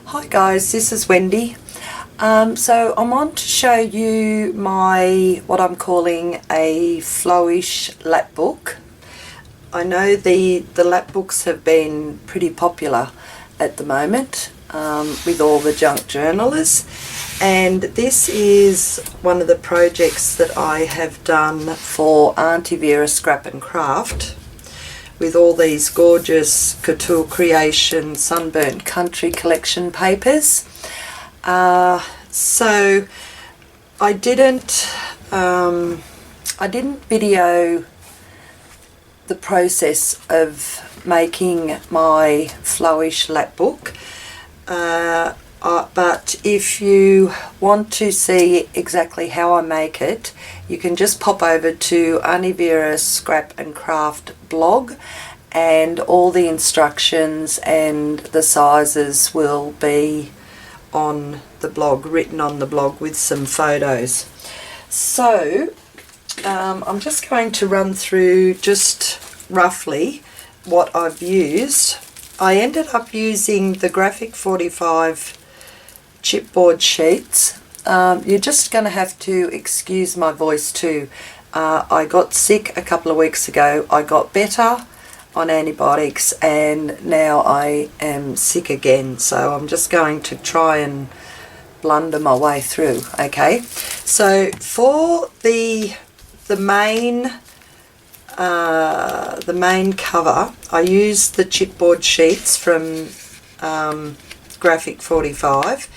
Hi guys, this is Wendy. So I'm on to show you what I'm calling a Flowish Lap Book. I know the lap books have been pretty popular at the moment with all the junk journalers, and this is one of the projects that I have done for Auntie Vera Scrap and Craft, with all these gorgeous couture creation sunburnt country collection papers. So I didn't video the process of making my Flowish Lap Book, but if you want to see exactly how I make it, you can just pop over to Auntie Vera Scrap and Craft blog, and all the instructions and the sizes will be on the blog, written on the blog with some photos. So I'm just going to run through just roughly what I've used. I ended up using the Graphic 45 chipboard sheets. You're just going to have to excuse my voice too. I got sick a couple of weeks ago. I got better on antibiotics and now I am sick again, so I'm just going to try and blunder my way through. Okay, so for the main cover, I used the chipboard sheets from Graphic 45.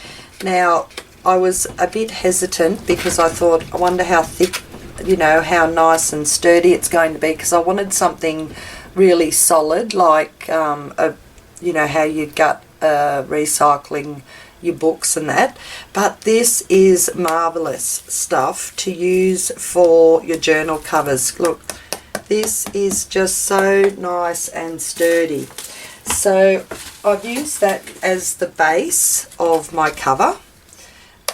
Now I was a bit hesitant because I thought, I wonder how thick, how nice and sturdy it's going to be, because I wanted something really solid, like how you gut recycling your books and that. But this is marvelous stuff to use for your journal covers. Look, this is just so nice and sturdy. So I've used that as the base of my cover.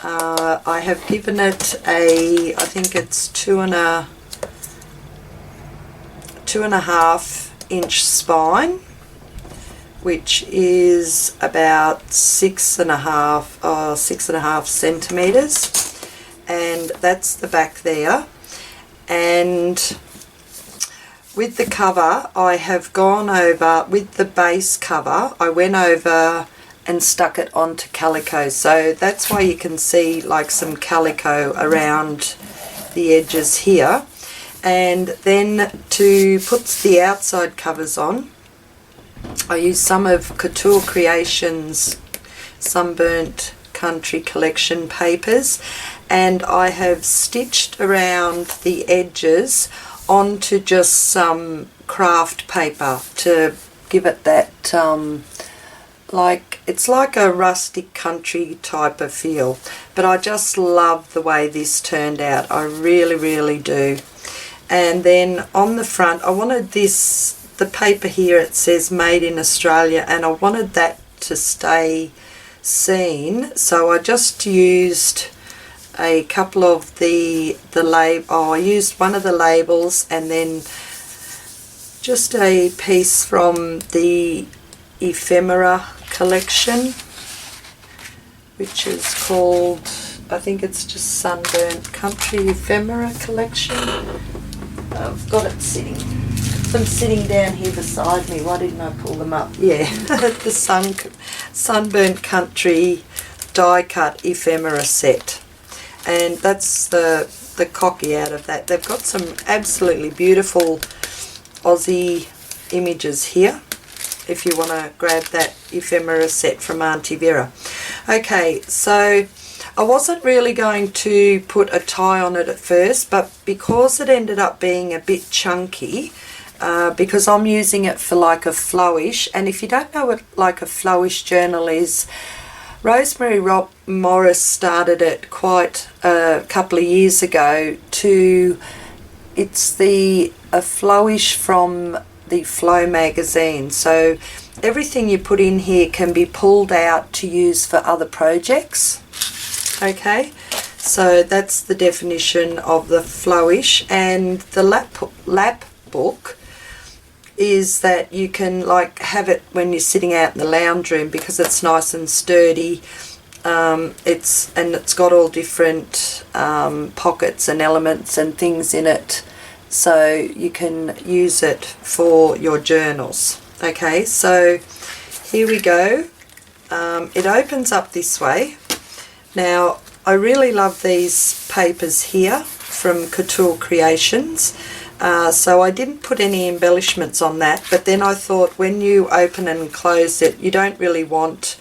I have given it I think it's 2.5 inch spine, which is about 6.5 centimeters, and that's the back there. And with the cover, I have gone over, with the base cover, I went over and stuck it onto calico. So that's why you can see like some calico around the edges here. And then to put the outside covers on, I use some of Couture Creations Sunburnt Country Collection papers, and I have stitched around the edges onto just some craft paper to give it that it's like a rustic country type of feel. But I just love the way this turned out. I really do. And then on the front, I wanted the paper here, it says made in Australia, and I wanted that to stay seen. So I just used a couple of I used one of the labels, and then just a piece from the ephemera collection, which is called, I think it's just Sunburnt Country Ephemera collection. I've got it sitting down here beside me. Why didn't I pull them up? Yeah, the Sunburnt Country die cut ephemera set, and that's the copy out of that. They've got some absolutely beautiful Aussie images here, if you want to grab that ephemera set from Auntie Vera. Okay, so I wasn't really going to put a tie on it at first, but because it ended up being a bit chunky, because I'm using it for like a flowish, and if you don't know what like a flowish journal is, Rosemary Morris started it quite a couple of years ago. It's a flowish from the Flow magazine, so everything you put in here can be pulled out to use for other projects. Okay, so that's the definition of the flowish. And the lap book is that you can like have it when you're sitting out in the lounge room because it's nice and sturdy. It's got all different pockets and elements and things in it, so you can use it for your journals. Okay, so here we go. It opens up this way. Now I really love these papers here from Couture Creations. So I didn't put any embellishments on that, but then I thought when you open and close it, you don't really want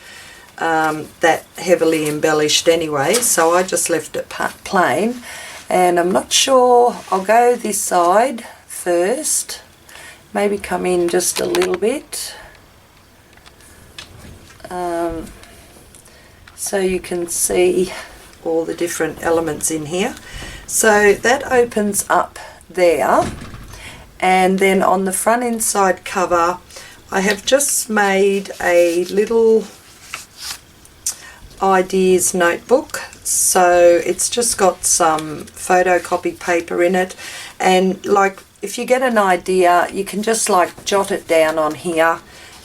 that heavily embellished anyway, so I just left it plain. And I'm not sure, I'll go this side first, maybe come in just a little bit, so you can see all the different elements in here. So that opens up there, and then on the front inside cover I have just made a little ideas notebook. So it's just got some photocopy paper in it, and like if you get an idea you can just like jot it down on here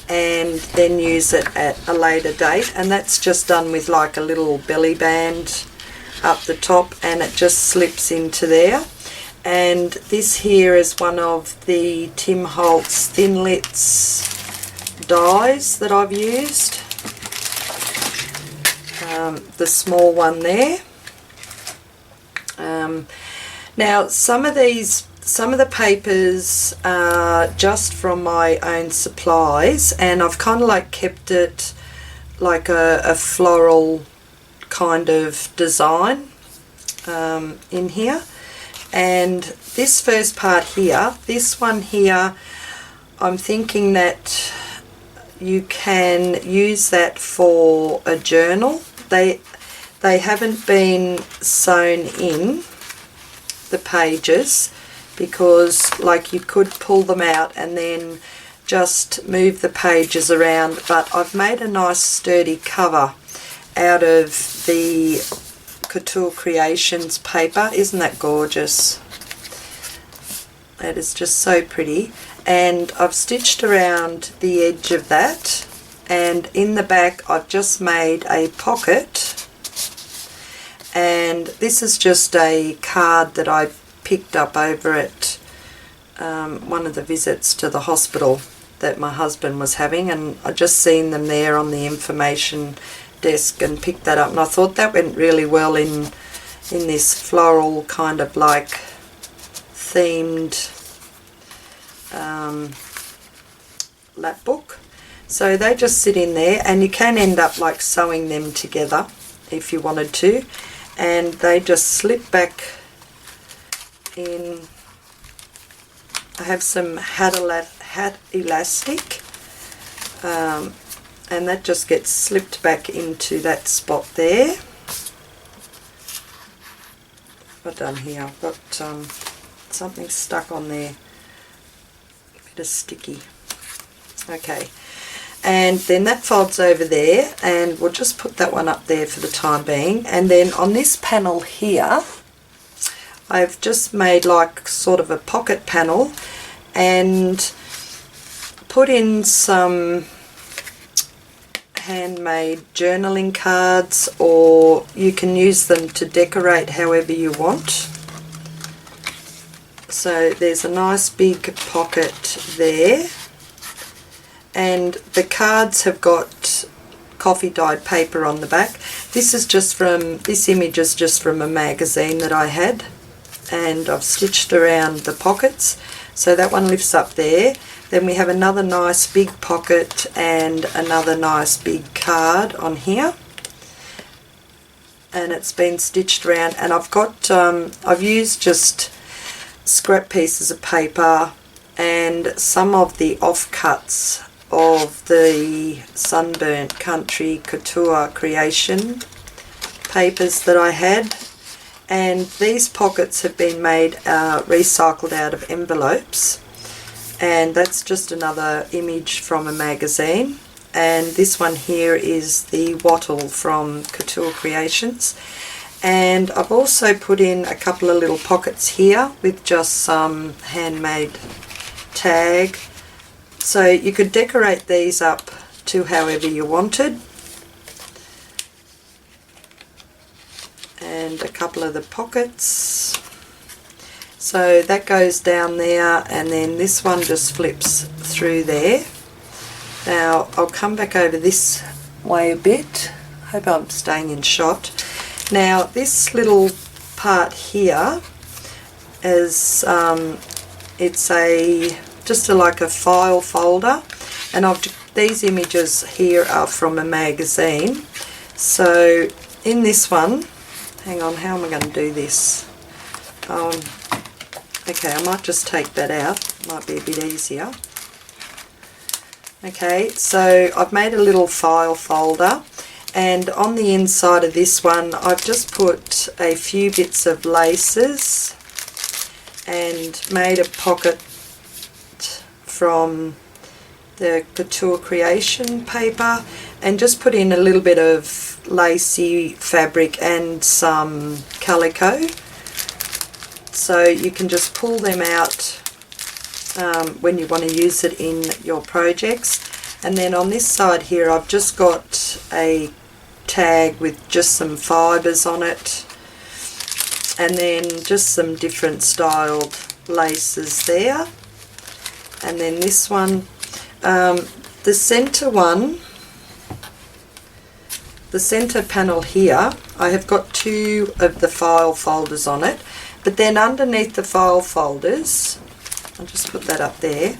and then use it at a later date, and that's just done with like a little belly band up the top, and it just slips into there. And this here is one of the Tim Holtz Thinlits dies that I've used, the small one there. Now some of the papers are just from my own supplies, and I've kind of like kept it like a floral kind of design in here. And this first part here, this one here, I'm thinking that you can use that for a journal. They haven't been sewn in the pages because like you could pull them out and then just move the pages around, but I've made a nice sturdy cover out of the Couture Creations paper. Isn't that gorgeous? That is just so pretty. And I've stitched around the edge of that, and in the back I've just made a pocket, and this is just a card that I picked up over at one of the visits to the hospital that my husband was having, and I just seen them there on the information desk and picked that up, and I thought that went really well in this floral kind of like themed lap book. So they just sit in there, and you can end up like sewing them together if you wanted to, and they just slip back in. I have some hat elastic, and that just gets slipped back into that spot there. What I've done here, I've got something stuck on there, a bit of sticky. Okay, and then that folds over there, and we'll just put that one up there for the time being. And then on this panel here I've just made like sort of a pocket panel and put in some handmade journaling cards, or you can use them to decorate however you want. So there's a nice big pocket there, and the cards have got coffee dyed paper on the back. This image is just from a magazine that I had, and I've stitched around the pockets, so that one lifts up there. Then we have another nice big pocket and another nice big card on here, and it's been stitched around. And I've got I've used just scrap pieces of paper and some of the offcuts of the Sunburnt Country Couture Creation papers that I had, and these pockets have been made recycled out of envelopes. And that's just another image from a magazine. And this one here is the wattle from Couture Creations. And I've also put in a couple of little pockets here with just some handmade tag So you could decorate these up to however you wanted. And a couple of the pockets. So that goes down there, and then this one just flips through there. Now I'll come back over this way a bit. Hope I'm staying in shot. Now this little part here is it's like a file folder, and these images here are from a magazine. So in this one, hang on, how am I going to do this? Okay, I might just take that out, might be a bit easier. Okay, so I've made a little file folder, and on the inside of this one I've just put a few bits of laces and made a pocket from the Couture Creation paper, and just put in a little bit of lacy fabric and some calico. So you can just pull them out when you want to use it in your projects. And then on this side here I've just got a tag with just some fibres on it, and then just some different styled laces there. And then this one, the centre one, the centre panel here, I have got two of the file folders on it, but then underneath the file folders, I'll just put that up there,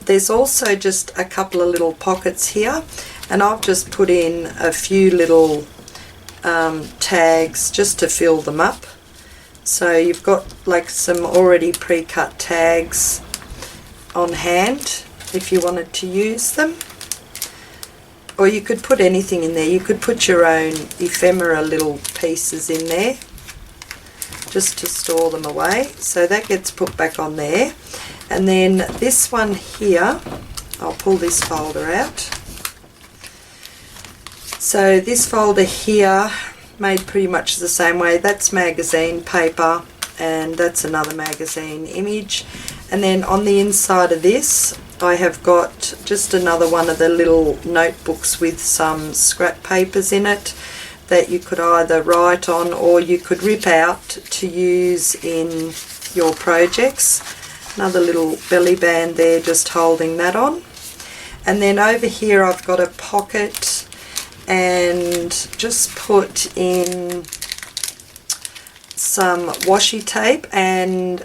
there's also just a couple of little pockets here, and I've just put in a few little tags just to fill them up. So you've got like some already pre-cut tags on hand if you wanted to use them, or you could put anything in there. You could put your own ephemera little pieces in there just to store them away. So that gets put back on there. And then this one here, I'll pull this folder out. So this folder here, made pretty much the same way. That's magazine paper, and that's another magazine image. And then on the inside of this I have got just another one of the little notebooks with some scrap papers in it that you could either write on or you could rip out to use in your projects. Another little belly band there just holding that on. And then over here I've got a pocket and just put in some washi tape, and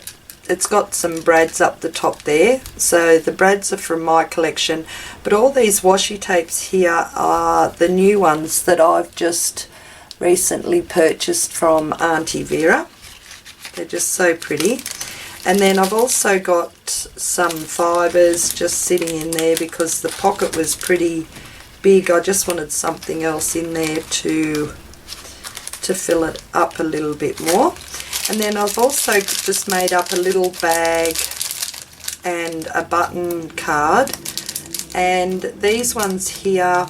it's got some brads up the top there. So the brads are from my collection, but all these washi tapes here are the new ones that I've just recently purchased from Auntie Vera. They're just so pretty. And then I've also got some fibres just sitting in there because the pocket was pretty big. I just wanted something else in there to fill it up a little bit more. And then I've also just made up a little bag and a button card, and these ones here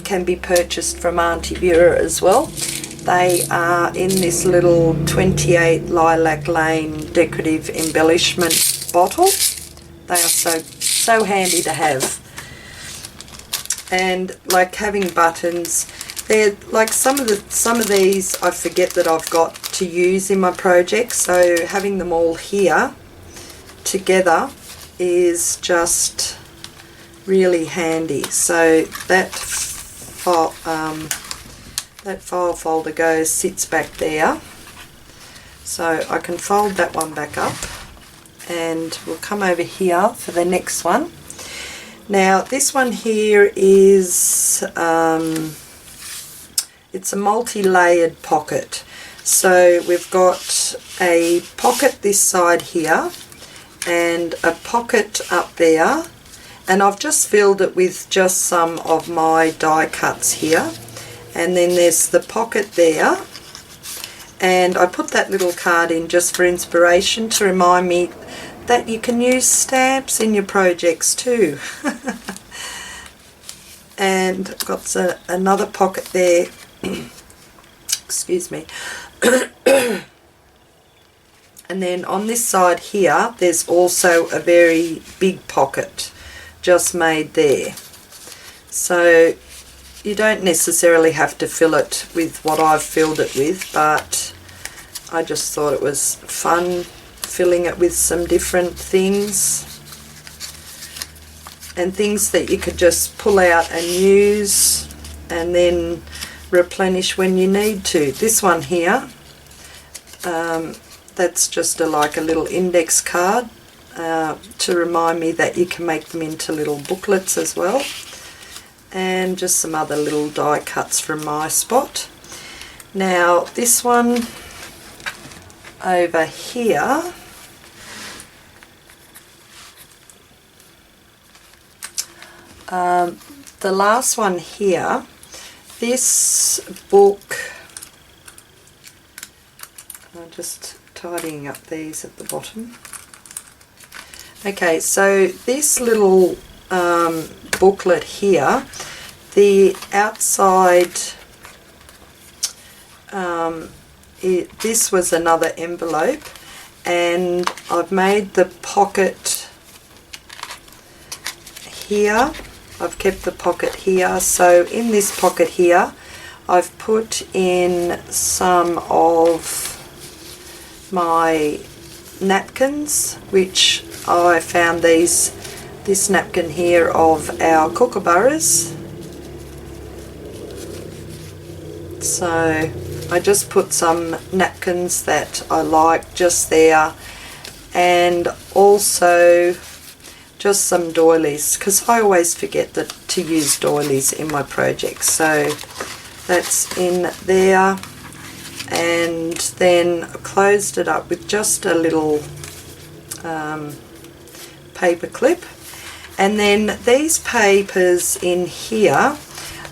can be purchased from Auntie Vera as well. They are in this little 28 Lilac Lane decorative embellishment bottle. They are so handy to have. And like having buttons, they're like some of these I forget that I've got to use in my project, so having them all here together is just really handy. So that file folder sits back there, so I can fold that one back up, and we'll come over here for the next one. Now this one here is it's a multi-layered pocket. So we've got a pocket this side here and a pocket up there, and I've just filled it with just some of my die cuts here. And then there's the pocket there, and I put that little card in just for inspiration to remind me that you can use stamps in your projects too. And I've got another pocket there. Excuse me. And then on this side here there's also a very big pocket. just made there. So you don't necessarily have to fill it with what I've filled it with, but I just thought it was fun filling it with some different things, and things that you could just pull out and use and then replenish when you need to. This one here, that's just like a little index card to remind me that you can make them into little booklets as well, and just some other little die cuts from my spot. Now this one over here, the last one here, this book, I'm just tidying up these at the bottom. Okay, so this little booklet here, the outside, this was another envelope, and I've made the pocket here. I've kept the pocket here. So in this pocket here, I've put in some of my napkins, which I found this napkin here of our kookaburras. So I just put some napkins that I like just there, and also just some doilies, because I always forget to use doilies in my projects. So that's in there, and then I closed it up with just a little paper clip. And then these papers in here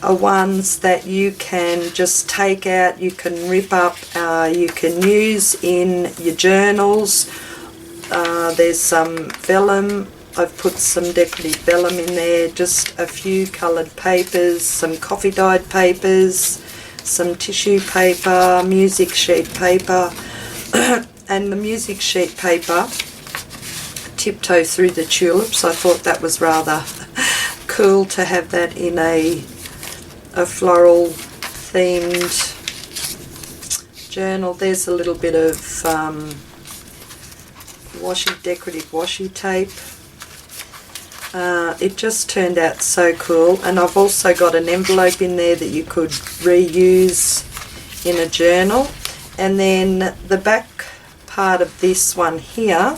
are ones that you can just take out, you can rip up, you can use in your journals. There's some vellum. I've put some decorative vellum in there, just a few coloured papers, some coffee dyed papers, some tissue paper, music sheet paper, and the music sheet paper, Tiptoe Through the Tulips. I thought that was rather cool to have that in a floral themed journal. There's a little bit of decorative washi tape. It just turned out so cool, and I've also got an envelope in there that you could reuse in a journal. And then the back part of this one here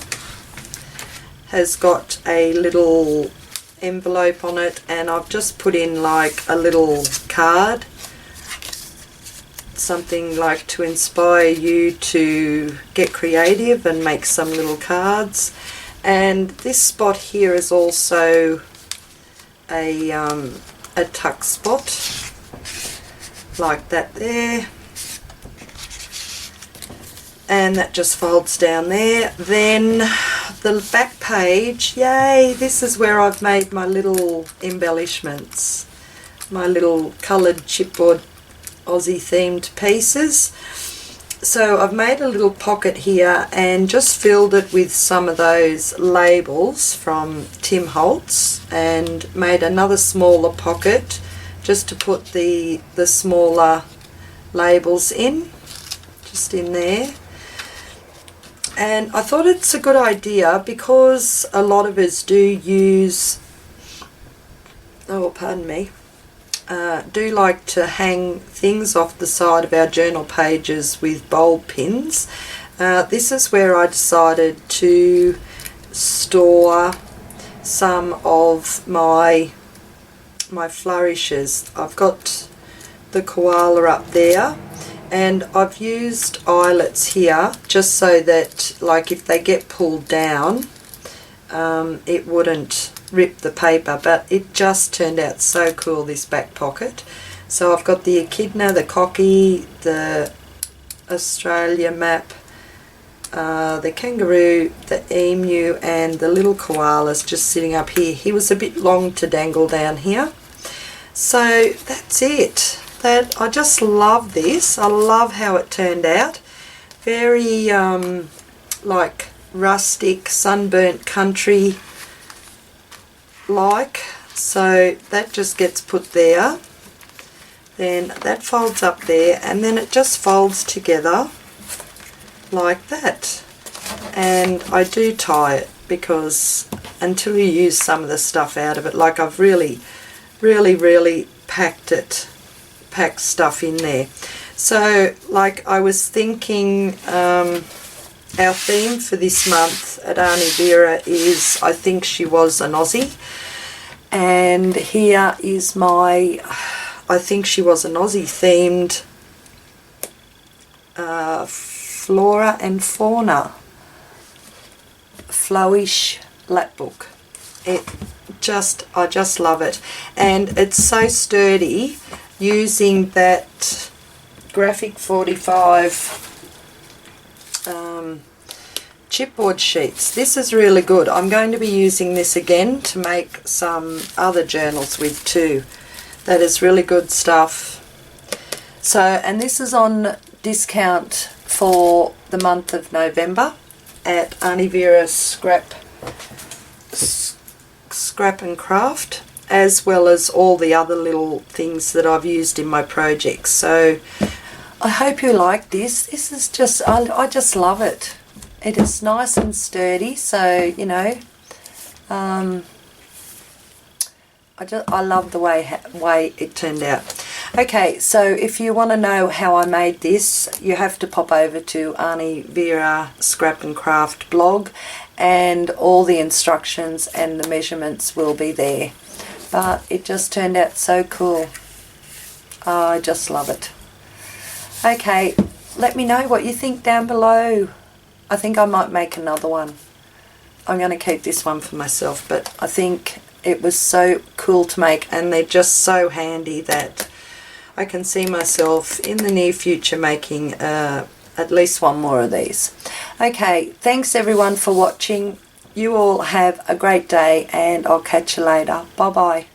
has got a little envelope on it, and I've just put in like a little card, something like to inspire you to get creative and make some little cards. And this spot here is also a tuck spot, like that there, and that just folds down there. Then the back page, yay, this is where I've made my little embellishments, my little coloured chipboard Aussie themed pieces. So I've made a little pocket here and just filled it with some of those labels from Tim Holtz, and made another smaller pocket just to put the smaller labels in, just in there. And I thought it's a good idea because a lot of us do use, oh pardon me, do like to hang things off the side of our journal pages with bulb pins. This is where I decided to store some of my flourishes. I've got the koala up there, and I've used eyelets here just so that, like, if they get pulled down, it wouldn't rip the paper. But it just turned out so cool, this back pocket. So I've got the echidna, the cocky, the Australia map, the kangaroo, the emu, and the little koalas just sitting up here. He was a bit long to dangle down here. So that's it. I just love this. I love how it turned out. Very like rustic, sunburnt country like. So that just gets put there. Then that folds up there, and then it just folds together like that. And I do tie it, because until you use some of the stuff out of it, like I've really packed stuff in there. So like I was thinking, our theme for this month at Auntie Vera is I think she was an Aussie, and here is my I think she was an Aussie themed flora and fauna Flowish Lap Book. I just love it, and it's so sturdy, using that graphic 45 chipboard sheets. This is really good. I'm going to be using this again to make some other journals with too. That is really good stuff. So, and this is on discount for the month of November at Auntie Vera Scrap and Craft, as well as all the other little things that I've used in my projects. So I hope you like this. This is just, I just love it. It is nice and sturdy, so you know, I love the way it turned out. Okay, so if you want to know how I made this, you have to pop over to Auntie Vera Scrap and Craft blog, and all the instructions and the measurements will be there. But it just turned out so cool. I just love it. Okay, let me know what you think down below. I think I might make another one. I'm going to keep this one for myself, but I think it was so cool to make, and they're just so handy that I can see myself in the near future making at least one more of these. Okay, thanks everyone for watching. You all have a great day, and I'll catch you later. Bye bye.